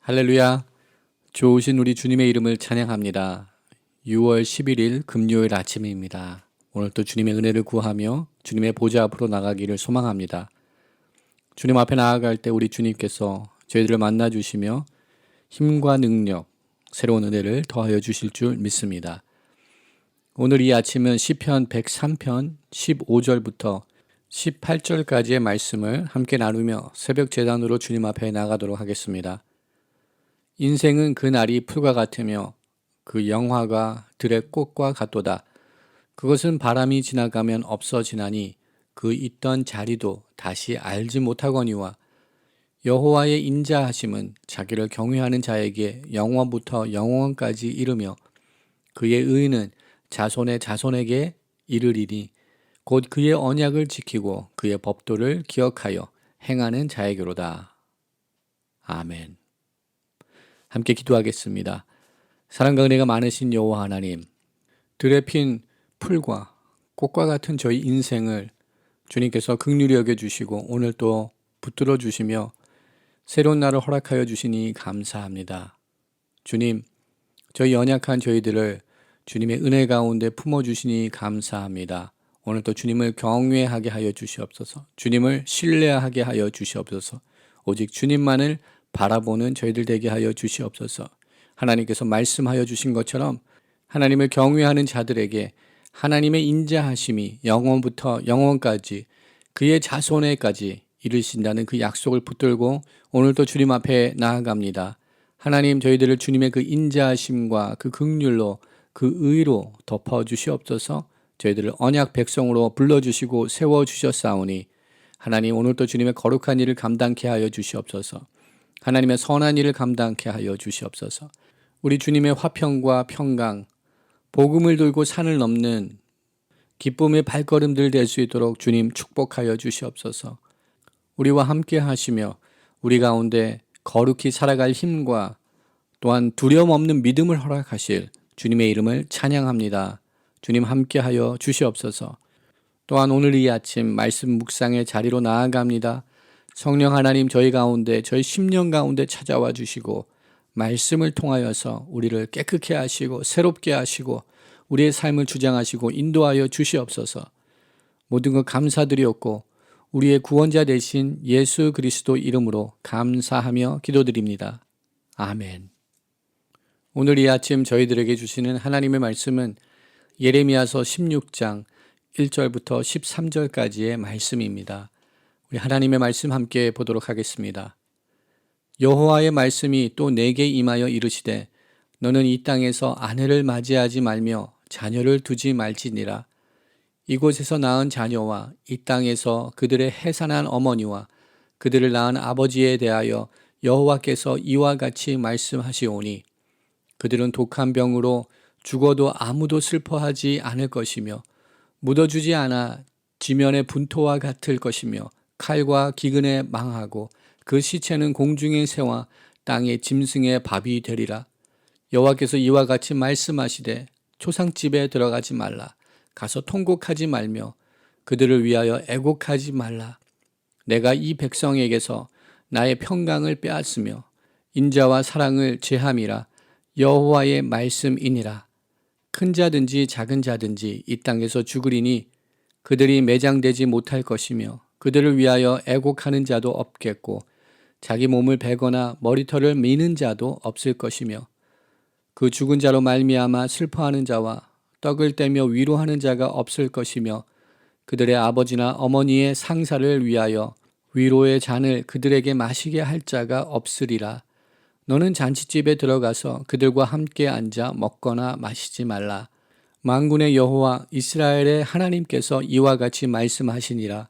할렐루야. 좋으신 우리 주님의 이름을 찬양합니다. 6월 11일 금요일 아침입니다. 오늘 또 주님의 은혜를 구하며 주님의 보좌 앞으로 나가기를 소망합니다. 주님 앞에 나아갈 때 우리 주님께서 저희들을 만나 주시며 힘과 능력, 새로운 은혜를 더하여 주실 줄 믿습니다. 오늘 이 아침은 시편 103편 15절부터 18절까지의 말씀을 함께 나누며 새벽 제단으로 주님 앞에 나가도록 하겠습니다. 인생은 그 날이 풀과 같으며 그 영화가 들의 꽃과 같도다. 그것은 바람이 지나가면 없어지나니 그 있던 자리도 다시 알지 못하거니와 여호와의 인자하심은 자기를 경외하는 자에게 영원부터 영원까지 이르며 그의 의는 자손의 자손에게 이르리니 곧 그의 언약을 지키고 그의 법도를 기억하여 행하는 자에게로다. 아멘. 함께 기도하겠습니다. 사랑과 은혜가 많으신 여호와 하나님, 들에 핀 풀과 꽃과 같은 저희 인생을 주님께서 긍휼히 여겨주시고 오늘 또 붙들어 주시며 새로운 날을 허락하여 주시니 감사합니다. 주님, 저희 연약한 저희들을 주님의 은혜 가운데 품어주시니 감사합니다. 오늘 또 주님을 경외하게 하여 주시옵소서. 주님을 신뢰하게 하여 주시옵소서. 오직 주님만을 바라보는 저희들 되게 하여 주시옵소서. 하나님께서 말씀하여 주신 것처럼 하나님을 경외하는 자들에게 하나님의 인자하심이 영원부터 영원까지 그의 자손에까지 이르신다는 그 약속을 붙들고 오늘도 주님 앞에 나아갑니다. 하나님, 저희들을 주님의 그 인자하심과 그 긍휼로 그 의로 덮어 주시옵소서. 저희들을 언약 백성으로 불러주시고 세워주셨사오니 하나님, 오늘도 주님의 거룩한 일을 감당케 하여 주시옵소서. 하나님의 선한 일을 감당케 하여 주시옵소서. 우리 주님의 화평과 평강, 복음을 들고 산을 넘는 기쁨의 발걸음들 될 수 있도록 주님 축복하여 주시옵소서. 우리와 함께 하시며 우리 가운데 거룩히 살아갈 힘과 또한 두려움 없는 믿음을 허락하실 주님의 이름을 찬양합니다. 주님 함께하여 주시옵소서. 또한 오늘 이 아침 말씀 묵상의 자리로 나아갑니다. 성령 하나님, 저희 가운데 저희 심령 가운데 찾아와 주시고 말씀을 통하여서 우리를 깨끗게 하시고 새롭게 하시고 우리의 삶을 주장하시고 인도하여 주시옵소서. 모든 것 감사드리옵고 우리의 구원자 되신 예수 그리스도 이름으로 감사하며 기도드립니다. 아멘. 오늘 이 아침 저희들에게 주시는 하나님의 말씀은 예레미야서 16장 1절부터 13절까지의 말씀입니다. 우리 하나님의 말씀 함께 보도록 하겠습니다. 여호와의 말씀이 또 내게 임하여 이르시되 너는 이 땅에서 아내를 맞이하지 말며 자녀를 두지 말지니라. 이곳에서 낳은 자녀와 이 땅에서 그들의 해산한 어머니와 그들을 낳은 아버지에 대하여 여호와께서 이와 같이 말씀하시오니 그들은 독한 병으로 죽어도 아무도 슬퍼하지 않을 것이며 묻어주지 않아 지면의 분토와 같을 것이며 칼과 기근에 망하고 그 시체는 공중의 새와 땅의 짐승의 밥이 되리라. 여호와께서 이와 같이 말씀하시되 초상집에 들어가지 말라. 가서 통곡하지 말며 그들을 위하여 애곡하지 말라. 내가 이 백성에게서 나의 평강을 빼앗으며 인자와 사랑을 제함이라. 여호와의 말씀이니라. 큰 자든지 작은 자든지 이 땅에서 죽으리니 그들이 매장되지 못할 것이며 그들을 위하여 애곡하는 자도 없겠고 자기 몸을 베거나 머리털을 미는 자도 없을 것이며 그 죽은 자로 말미암아 슬퍼하는 자와 떡을 떼며 위로하는 자가 없을 것이며 그들의 아버지나 어머니의 상사를 위하여 위로의 잔을 그들에게 마시게 할 자가 없으리라. 너는 잔치집에 들어가서 그들과 함께 앉아 먹거나 마시지 말라. 만군의 여호와 이스라엘의 하나님께서 이와 같이 말씀하시니라.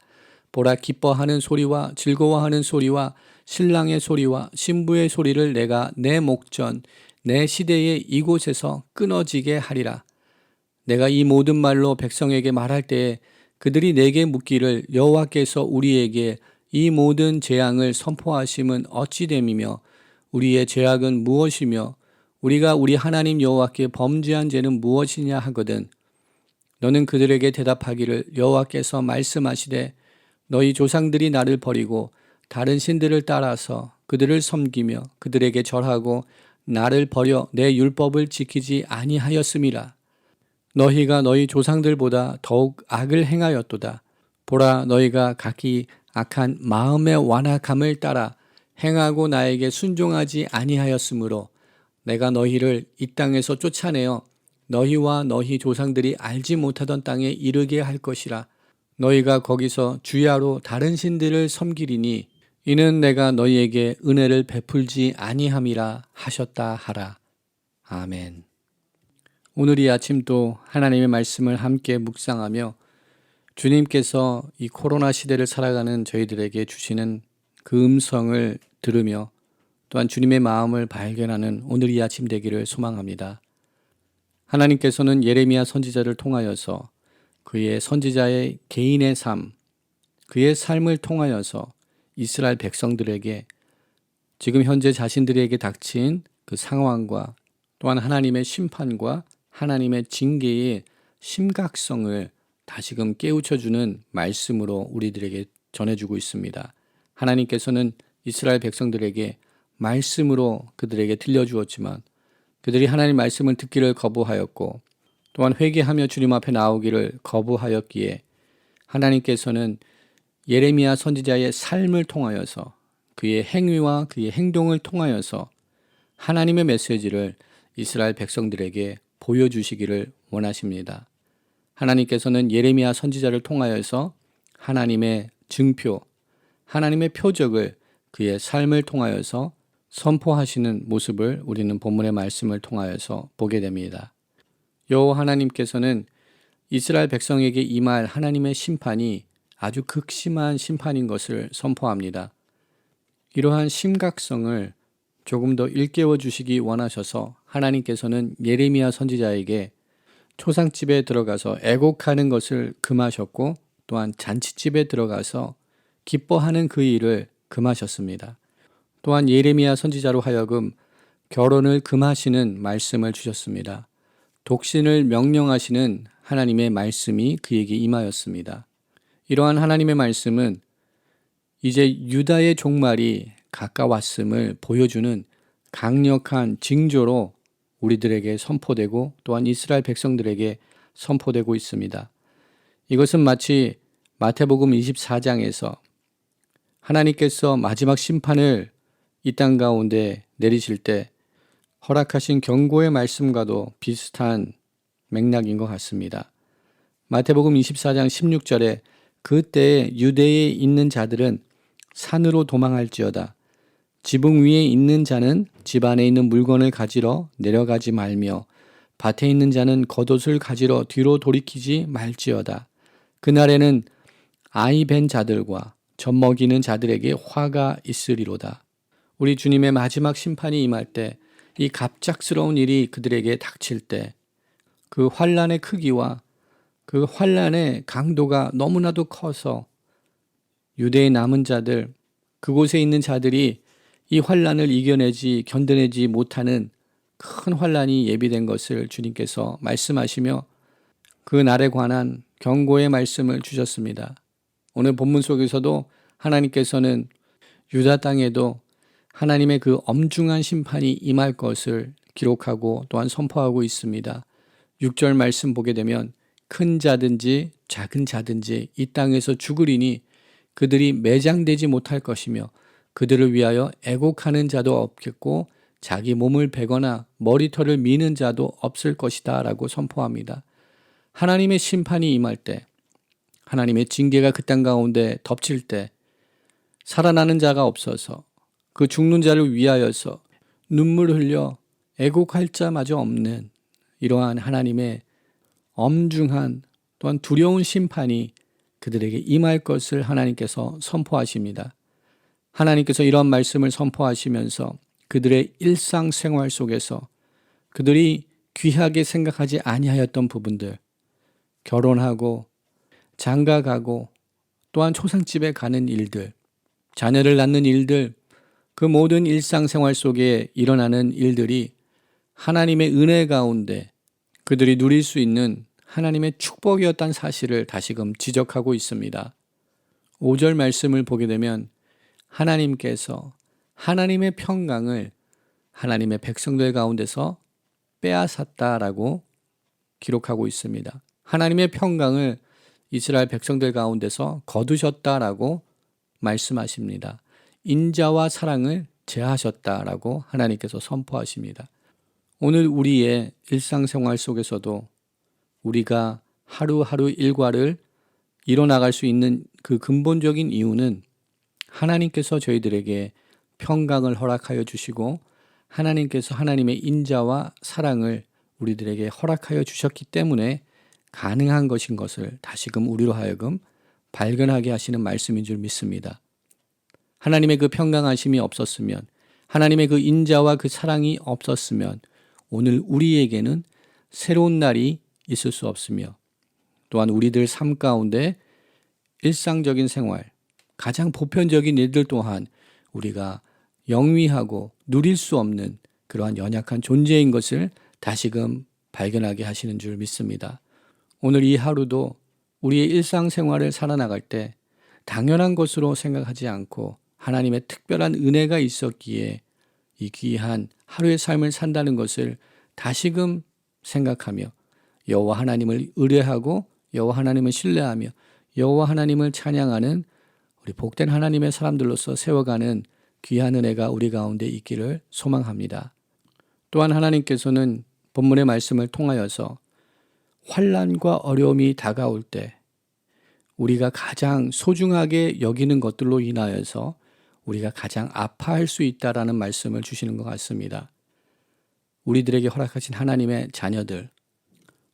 보라, 기뻐하는 소리와 즐거워하는 소리와 신랑의 소리와 신부의 소리를 내가 내 목전 내 시대에 이곳에서 끊어지게 하리라. 내가 이 모든 말로 백성에게 말할 때에 그들이 내게 묻기를 여호와께서 우리에게 이 모든 재앙을 선포하심은 어찌 됨이며 우리의 죄악은 무엇이며 우리가 우리 하나님 여호와께 범죄한 죄는 무엇이냐 하거든. 너는 그들에게 대답하기를 여호와께서 말씀하시되 너희 조상들이 나를 버리고 다른 신들을 따라서 그들을 섬기며 그들에게 절하고 나를 버려 내 율법을 지키지 아니하였음이라. 너희가 너희 조상들보다 더욱 악을 행하였도다. 보라, 너희가 각기 악한 마음의 완악함을 따라 행하고 나에게 순종하지 아니하였으므로 내가 너희를 이 땅에서 쫓아내어 너희와 너희 조상들이 알지 못하던 땅에 이르게 할 것이라. 너희가 거기서 주야로 다른 신들을 섬기리니 이는 내가 너희에게 은혜를 베풀지 아니함이라 하셨다 하라. 아멘. 오늘 이 아침도 하나님의 말씀을 함께 묵상하며 주님께서 이 코로나 시대를 살아가는 저희들에게 주시는 그 음성을 들으며 또한 주님의 마음을 발견하는 오늘 이 아침 되기를 소망합니다. 하나님께서는 예레미야 선지자를 통하여서 그의 선지자의 개인의 삶, 그의 삶을 통하여서 이스라엘 백성들에게 지금 현재 자신들에게 닥친 그 상황과 또한 하나님의 심판과 하나님의 징계의 심각성을 다시금 깨우쳐주는 말씀으로 우리들에게 전해주고 있습니다. 하나님께서는 이스라엘 백성들에게 말씀으로 그들에게 들려주었지만 그들이 하나님 말씀을 듣기를 거부하였고 또한 회개하며 주님 앞에 나오기를 거부하였기에 하나님께서는 예레미야 선지자의 삶을 통하여서 그의 행위와 그의 행동을 통하여서 하나님의 메시지를 이스라엘 백성들에게 보여주시기를 원하십니다. 하나님께서는 예레미야 선지자를 통하여서 하나님의 증표, 하나님의 표적을 그의 삶을 통하여서 선포하시는 모습을 우리는 본문의 말씀을 통하여서 보게 됩니다. 여호와 하나님께서는 이스라엘 백성에게 임할 하나님의 심판이 아주 극심한 심판인 것을 선포합니다. 이러한 심각성을 조금 더 일깨워 주시기 원하셔서 하나님께서는 예레미야 선지자에게 초상집에 들어가서 애곡하는 것을 금하셨고 또한 잔치집에 들어가서 기뻐하는 그 일을 금하셨습니다. 또한 예레미야 선지자로 하여금 결혼을 금하시는 말씀을 주셨습니다. 독신을 명령하시는 하나님의 말씀이 그에게 임하였습니다. 이러한 하나님의 말씀은 이제 유다의 종말이 가까웠음을 보여주는 강력한 징조로 우리들에게 선포되고 또한 이스라엘 백성들에게 선포되고 있습니다. 이것은 마치 마태복음 24장에서 하나님께서 마지막 심판을 이 땅 가운데 내리실 때 허락하신 경고의 말씀과도 비슷한 맥락인 것 같습니다. 마태복음 24장 16절에 그때에 유대에 있는 자들은 산으로 도망할지어다. 지붕 위에 있는 자는 집 안에 있는 물건을 가지러 내려가지 말며 밭에 있는 자는 겉옷을 가지러 뒤로 돌이키지 말지어다. 그날에는 아이 벤 자들과 젖 먹이는 자들에게 화가 있으리로다. 우리 주님의 마지막 심판이 임할 때 이 갑작스러운 일이 그들에게 닥칠 때 그 환난의 크기와 그 환난의 강도가 너무나도 커서 유대의 남은 자들, 그곳에 있는 자들이 이 환난을 이겨내지 견뎌내지 못하는 큰 환난이 예비된 것을 주님께서 말씀하시며 그 날에 관한 경고의 말씀을 주셨습니다. 오늘 본문 속에서도 하나님께서는 유다 땅에도 하나님의 그 엄중한 심판이 임할 것을 기록하고 또한 선포하고 있습니다. 6절 말씀 보게 되면 큰 자든지 작은 자든지 이 땅에서 죽으리니 그들이 매장되지 못할 것이며 그들을 위하여 애곡하는 자도 없겠고 자기 몸을 베거나 머리털을 미는 자도 없을 것이다 라고 선포합니다. 하나님의 심판이 임할 때, 하나님의 징계가 그 땅 가운데 덮칠 때 살아나는 자가 없어서 그 죽는 자를 위하여서 눈물 흘려 애곡할 자마저 없는 이러한 하나님의 엄중한 또한 두려운 심판이 그들에게 임할 것을 하나님께서 선포하십니다. 하나님께서 이런 말씀을 선포하시면서 그들의 일상생활 속에서 그들이 귀하게 생각하지 아니하였던 부분들, 결혼하고 장가가고 또한 초상집에 가는 일들, 자녀를 낳는 일들, 그 모든 일상생활 속에 일어나는 일들이 하나님의 은혜 가운데 그들이 누릴 수 있는 하나님의 축복이었다는 사실을 다시금 지적하고 있습니다. 5절 말씀을 보게 되면 하나님께서 하나님의 평강을 하나님의 백성들 가운데서 빼앗았다라고 기록하고 있습니다. 하나님의 평강을 이스라엘 백성들 가운데서 거두셨다라고 말씀하십니다. 인자와 사랑을 제하셨다라고 하나님께서 선포하십니다. 오늘 우리의 일상생활 속에서도 우리가 하루하루 일과를 이뤄나갈 수 있는 그 근본적인 이유는 하나님께서 저희들에게 평강을 허락하여 주시고 하나님께서 하나님의 인자와 사랑을 우리들에게 허락하여 주셨기 때문에 가능한 것인 것을 다시금 우리로 하여금 발견하게 하시는 말씀인 줄 믿습니다. 하나님의 그 평강하심이 없었으면, 하나님의 그 인자와 그 사랑이 없었으면 오늘 우리에게는 새로운 날이 있을 수 없으며, 또한 우리들 삶 가운데 일상적인 생활, 가장 보편적인 일들 또한 우리가 영위하고 누릴 수 없는 그러한 연약한 존재인 것을 다시금 발견하게 하시는 줄 믿습니다. 오늘 이 하루도 우리의 일상생활을 살아나갈 때 당연한 것으로 생각하지 않고 하나님의 특별한 은혜가 있었기에 이 귀한 하루의 삶을 산다는 것을 다시금 생각하며 여호와 하나님을 의뢰하고 여호와 하나님을 신뢰하며 여호와 하나님을 찬양하는 우리 복된 하나님의 사람들로서 세워가는 귀한 은혜가 우리 가운데 있기를 소망합니다. 또한 하나님께서는 본문의 말씀을 통하여서 환난과 어려움이 다가올 때 우리가 가장 소중하게 여기는 것들로 인하여서 우리가 가장 아파할 수 있다라는 말씀을 주시는 것 같습니다. 우리들에게 허락하신 하나님의 자녀들,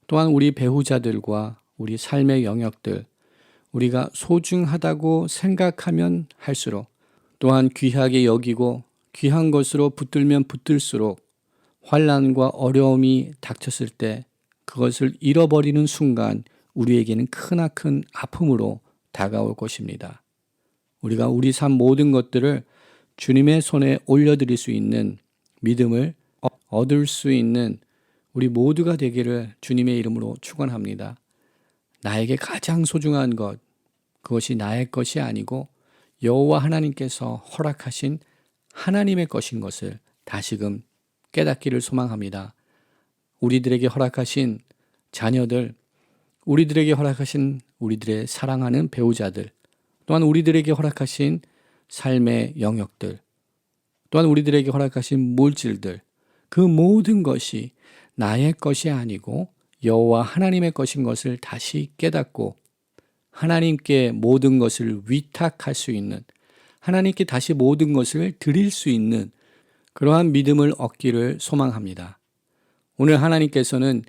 또한 우리 배우자들과 우리 삶의 영역들, 우리가 소중하다고 생각하면 할수록, 또한 귀하게 여기고 귀한 것으로 붙들면 붙들수록 환난과 어려움이 닥쳤을 때 그것을 잃어버리는 순간 우리에게는 크나큰 아픔으로 다가올 것입니다. 우리가 우리 삶 모든 것들을 주님의 손에 올려드릴 수 있는 믿음을 얻을 수 있는 우리 모두가 되기를 주님의 이름으로 축원합니다. 나에게 가장 소중한 것, 그것이 나의 것이 아니고 여호와 하나님께서 허락하신 하나님의 것인 것을 다시금 깨닫기를 소망합니다. 우리들에게 허락하신 자녀들, 우리들에게 허락하신 우리들의 사랑하는 배우자들, 또한 우리들에게 허락하신 삶의 영역들, 또한 우리들에게 허락하신 물질들, 그 모든 것이 나의 것이 아니고 여호와 하나님의 것인 것을 다시 깨닫고 하나님께 모든 것을 위탁할 수 있는, 하나님께 다시 모든 것을 드릴 수 있는 그러한 믿음을 얻기를 소망합니다. 오늘 하나님께서는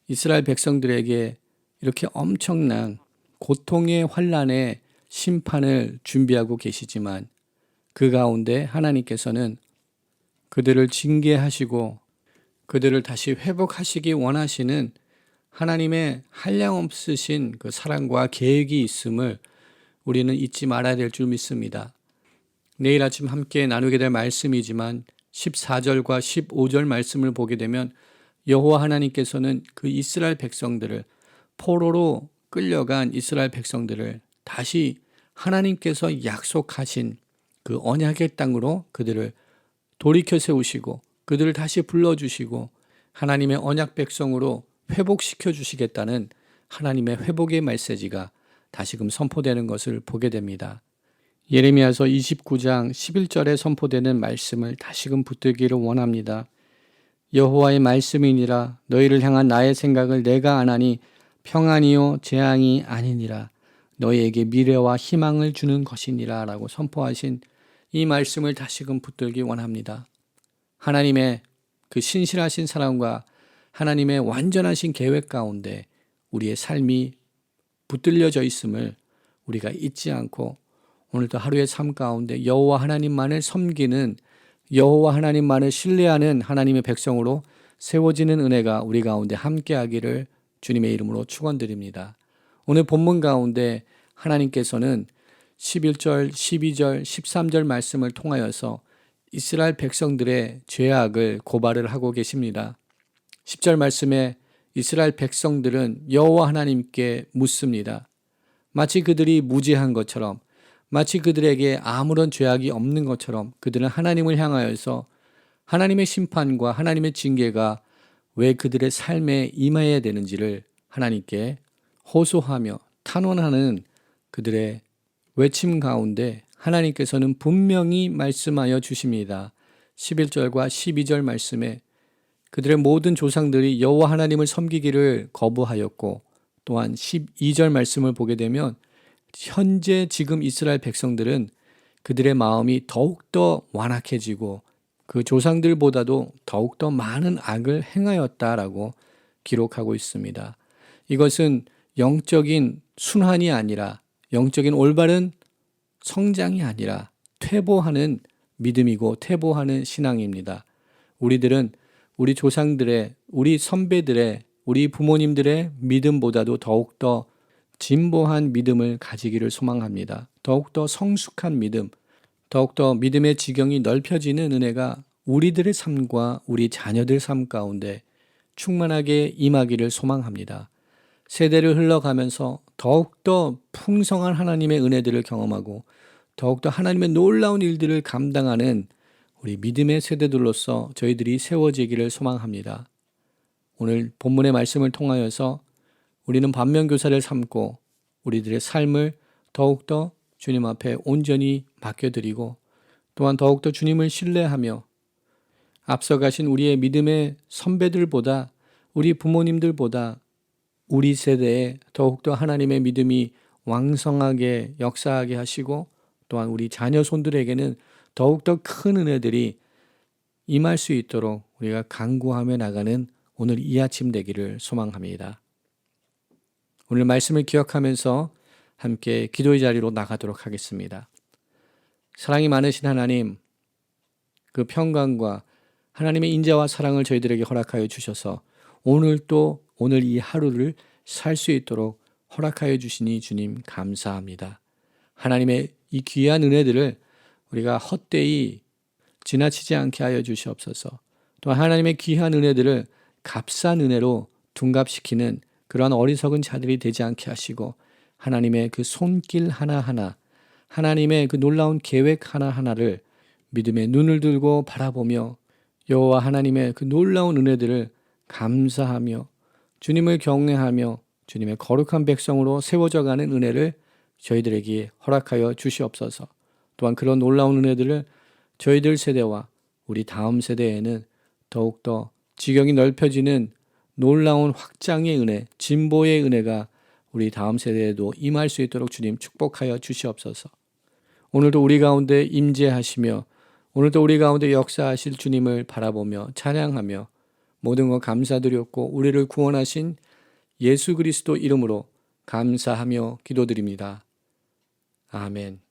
이스라엘 백성들에게 이렇게 엄청난 고통의 환난의 심판을 준비하고 계시지만 그 가운데 하나님께서는 그들을 징계하시고 그들을 다시 회복하시기 원하시는 하나님의 한량없으신 그 사랑과 계획이 있음을 우리는 잊지 말아야 될 줄 믿습니다. 내일 아침 함께 나누게 될 말씀이지만 14절과 15절 말씀을 보게 되면 여호와 하나님께서는 그 이스라엘 백성들을 포로로 끌려간 이스라엘 백성들을 다시 하나님께서 약속하신 그 언약의 땅으로 그들을 돌이켜 세우시고 그들을 다시 불러주시고 하나님의 언약 백성으로 회복시켜 주시겠다는 하나님의 회복의 메시지가 다시금 선포되는 것을 보게 됩니다. 예레미야서 29장 11절에 선포되는 말씀을 다시금 붙들기를 원합니다. 여호와의 말씀이니라 너희를 향한 나의 생각을 내가 아나니 평안이요 재앙이 아니니라 너희에게 미래와 희망을 주는 것이니라 라고 선포하신 이 말씀을 다시금 붙들기 원합니다. 하나님의 그 신실하신 사랑과 하나님의 완전하신 계획 가운데 우리의 삶이 붙들려져 있음을 우리가 잊지 않고 오늘도 하루의 삶 가운데 여호와 하나님만을 섬기는 여호와 하나님만을 신뢰하는 하나님의 백성으로 세워지는 은혜가 우리 가운데 함께하기를 주님의 이름으로 축원드립니다. 오늘 본문 가운데 하나님께서는 11절, 12절, 13절 말씀을 통하여서 이스라엘 백성들의 죄악을 고발을 하고 계십니다. 10절 말씀에 이스라엘 백성들은 여호와 하나님께 묻습니다. 마치 그들이 무지한 것처럼, 마치 그들에게 아무런 죄악이 없는 것처럼 그들은 하나님을 향하여서 하나님의 심판과 하나님의 징계가 왜 그들의 삶에 임해야 되는지를 하나님께 호소하며 탄원하는 그들의 외침 가운데 하나님께서는 분명히 말씀하여 주십니다. 11절과 12절 말씀에 그들의 모든 조상들이 여호와 하나님을 섬기기를 거부하였고, 또한 12절 말씀을 보게 되면 현재 지금 이스라엘 백성들은 그들의 마음이 더욱더 완악해지고 그 조상들보다도 더욱더 많은 악을 행하였다라고 기록하고 있습니다. 이것은 영적인 순환이 아니라, 영적인 올바른 성장이 아니라 퇴보하는 믿음이고 퇴보하는 신앙입니다. 우리들은 우리 조상들의, 우리 선배들의, 우리 부모님들의 믿음보다도 더욱더 진보한 믿음을 가지기를 소망합니다. 더욱더 성숙한 믿음, 더욱더 믿음의 지경이 넓혀지는 은혜가 우리들의 삶과 우리 자녀들 삶 가운데 충만하게 임하기를 소망합니다. 세대를 흘러가면서 더욱더 풍성한 하나님의 은혜들을 경험하고 더욱더 하나님의 놀라운 일들을 감당하는 우리 믿음의 세대들로서 저희들이 세워지기를 소망합니다. 오늘 본문의 말씀을 통하여서 우리는 반면교사를 삼고 우리들의 삶을 더욱더 주님 앞에 온전히 맡겨드리고 또한 더욱더 주님을 신뢰하며 앞서가신 우리의 믿음의 선배들보다, 우리 부모님들보다 우리 세대에 더욱더 하나님의 믿음이 왕성하게 역사하게 하시고 또한 우리 자녀 손들에게는 더욱더 큰 은혜들이 임할 수 있도록 우리가 간구하며 나가는 오늘 이 아침 되기를 소망합니다. 오늘 말씀을 기억하면서 함께 기도의 자리로 나가도록 하겠습니다. 사랑이 많으신 하나님, 그 평강과 하나님의 인자와 사랑을 저희들에게 허락하여 주셔서 오늘 이 하루를 살 수 있도록 허락하여 주시니 주님 감사합니다. 하나님의 이 귀한 은혜들을 우리가 헛되이 지나치지 않게 하여 주시옵소서. 또 하나님의 귀한 은혜들을 값싼 은혜로 둔갑시키는 그러한 어리석은 자들이 되지 않게 하시고 하나님의 그 손길 하나하나, 하나님의 그 놀라운 계획 하나하나를 믿음의 눈을 들고 바라보며 여호와 하나님의 그 놀라운 은혜들을 감사하며 주님을 경외하며 주님의 거룩한 백성으로 세워져가는 은혜를 저희들에게 허락하여 주시옵소서. 또한 그런 놀라운 은혜들을 저희들 세대와 우리 다음 세대에는 더욱더 지경이 넓혀지는 놀라운 확장의 은혜, 진보의 은혜가 우리 다음 세대에도 임할 수 있도록 주님 축복하여 주시옵소서. 오늘도 우리 가운데 임재하시며 오늘도 우리 가운데 역사하실 주님을 바라보며 찬양하며 모든 것 감사드렸고 우리를 구원하신 예수 그리스도 이름으로 감사하며 기도드립니다. 아멘.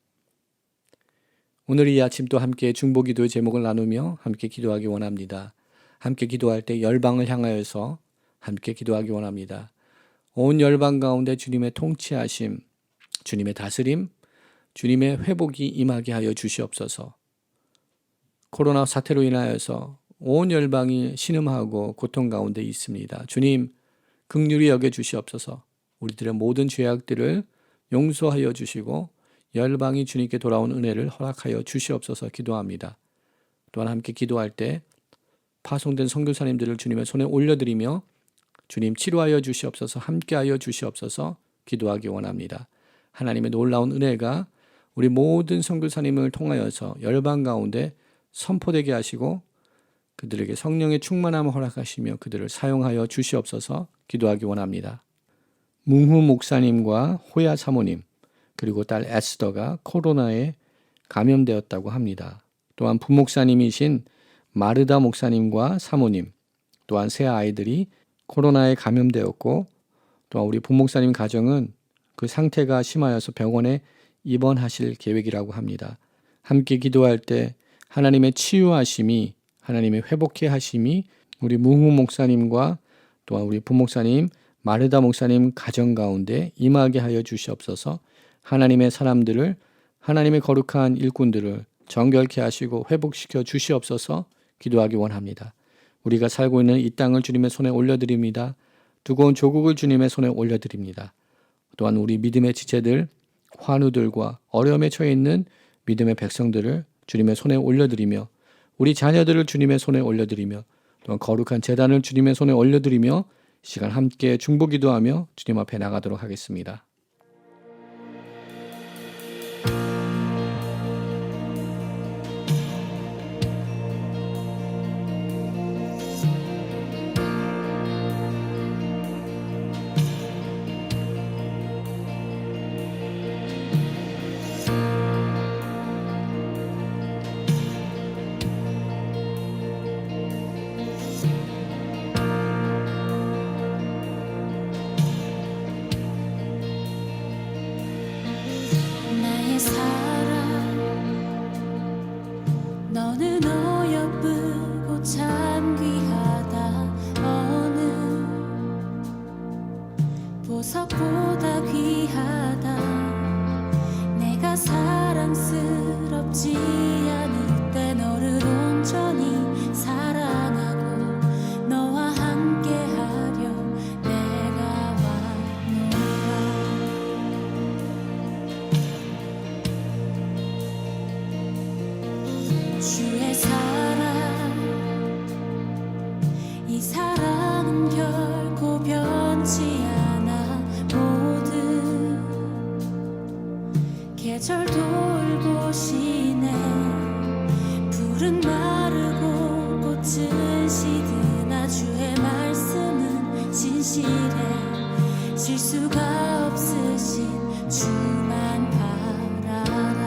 오늘 이 아침 또 함께 중보기도의 제목을 나누며 함께 기도하기 원합니다. 함께 기도할 때 열방을 향하여서 함께 기도하기 원합니다. 온 열방 가운데 주님의 통치하심, 주님의 다스림, 주님의 회복이 임하게 하여 주시옵소서. 코로나 사태로 인하여서 온 열방이 신음하고 고통 가운데 있습니다. 주님 긍휼히 여겨 주시옵소서. 우리들의 모든 죄악들을 용서하여 주시고 열방이 주님께 돌아온 은혜를 허락하여 주시옵소서 기도합니다. 또한 함께 기도할 때 파송된 선교사님들을 주님의 손에 올려드리며 주님 치료하여 주시옵소서, 함께하여 주시옵소서 기도하기 원합니다. 하나님의 놀라운 은혜가 우리 모든 선교사님을 통하여서 열방 가운데 선포되게 하시고 그들에게 성령의 충만함을 허락하시며 그들을 사용하여 주시옵소서 기도하기 원합니다. 뭉후 목사님과 호야 사모님 그리고 딸 에스더가 코로나에 감염되었다고 합니다. 또한 부목사님이신 마르다 목사님과 사모님 또한 세 아이들이 코로나에 감염되었고 또한 우리 부목사님 가정은 그 상태가 심하여서 병원에 입원하실 계획이라고 합니다. 함께 기도할 때 하나님의 치유하심이 하나님의 회복케 하심이 우리 뭉후 목사님과 또한 우리 부목사님 마르다 목사님 가정 가운데 임하게 하여 주시옵소서. 하나님의 사람들을 하나님의 거룩한 일꾼들을 정결케 하시고 회복시켜 주시옵소서 기도하기 원합니다. 우리가 살고 있는 이 땅을 주님의 손에 올려드립니다. 두고 온 조국을 주님의 손에 올려드립니다. 또한 우리 믿음의 지체들 환우들과 어려움에 처해 있는 믿음의 백성들을 주님의 손에 올려드리며 우리 자녀들을 주님의 손에 올려드리며 또한 거룩한 제단을 주님의 손에 올려드리며 시간 함께 중보기도하며 주님 앞에 나가도록 하겠습니다. 나의 사랑 너는 어여쁘고 참 귀하다. 어느 보석보다 귀하다. 내가 사랑스럽지 않을 때 너를 온전히 사랑하고 너와 함께하려 내가 왔노라. 주의 사랑 이 사랑은 결코 변치 않아. 모든 계절 돌보시네. 푸른 마르고 꽃은 시드나 주의 말씀은 진실해. 실수가 없으신 주만 바라라.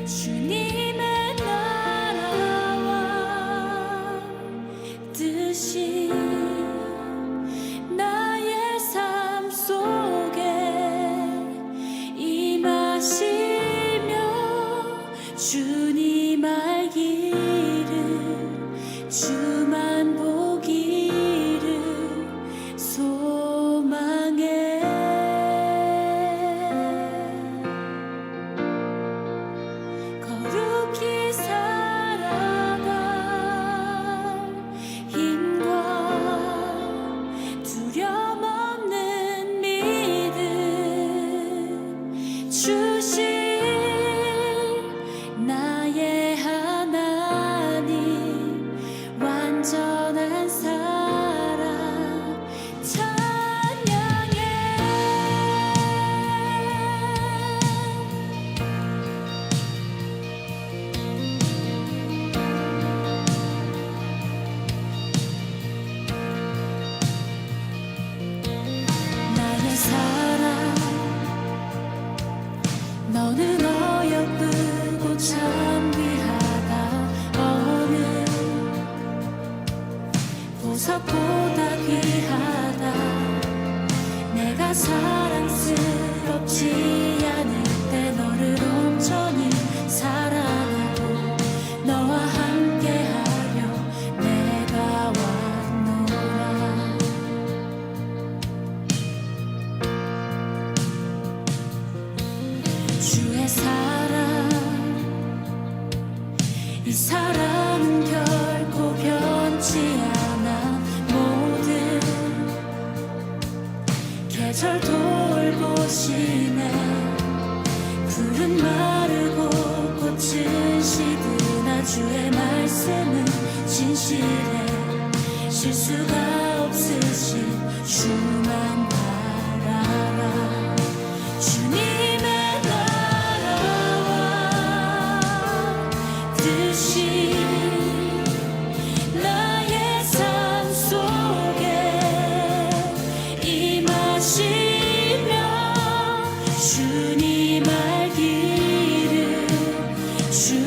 주님의 나라와 뜻이 나의 삶 속에 임하시며 주님 알기를 주만 보기를 소망해. 거룩히 살아갈 힘과 두려움 없는 믿음 주실 나의 하나님. 완전한 사랑 찬양해. 나의 사랑 너는 어여쁘고 참 귀하다. 어느 보석보다 귀하다. 내가 사랑스럽지 않을 때 너를 온전히 사랑하고 너와 함께하려 내가 왔노라. 주의 사랑 이 사랑은 결코 변치 않아. 모든 계절 돌보시네. 푸른 마르고 꽃은 시드나 주의 말씀은 진실해. 실수가 없으신 주만 바라라. 주님의 나라와 뜻이 나의 삶 속에 임하시며 주님 알기를 주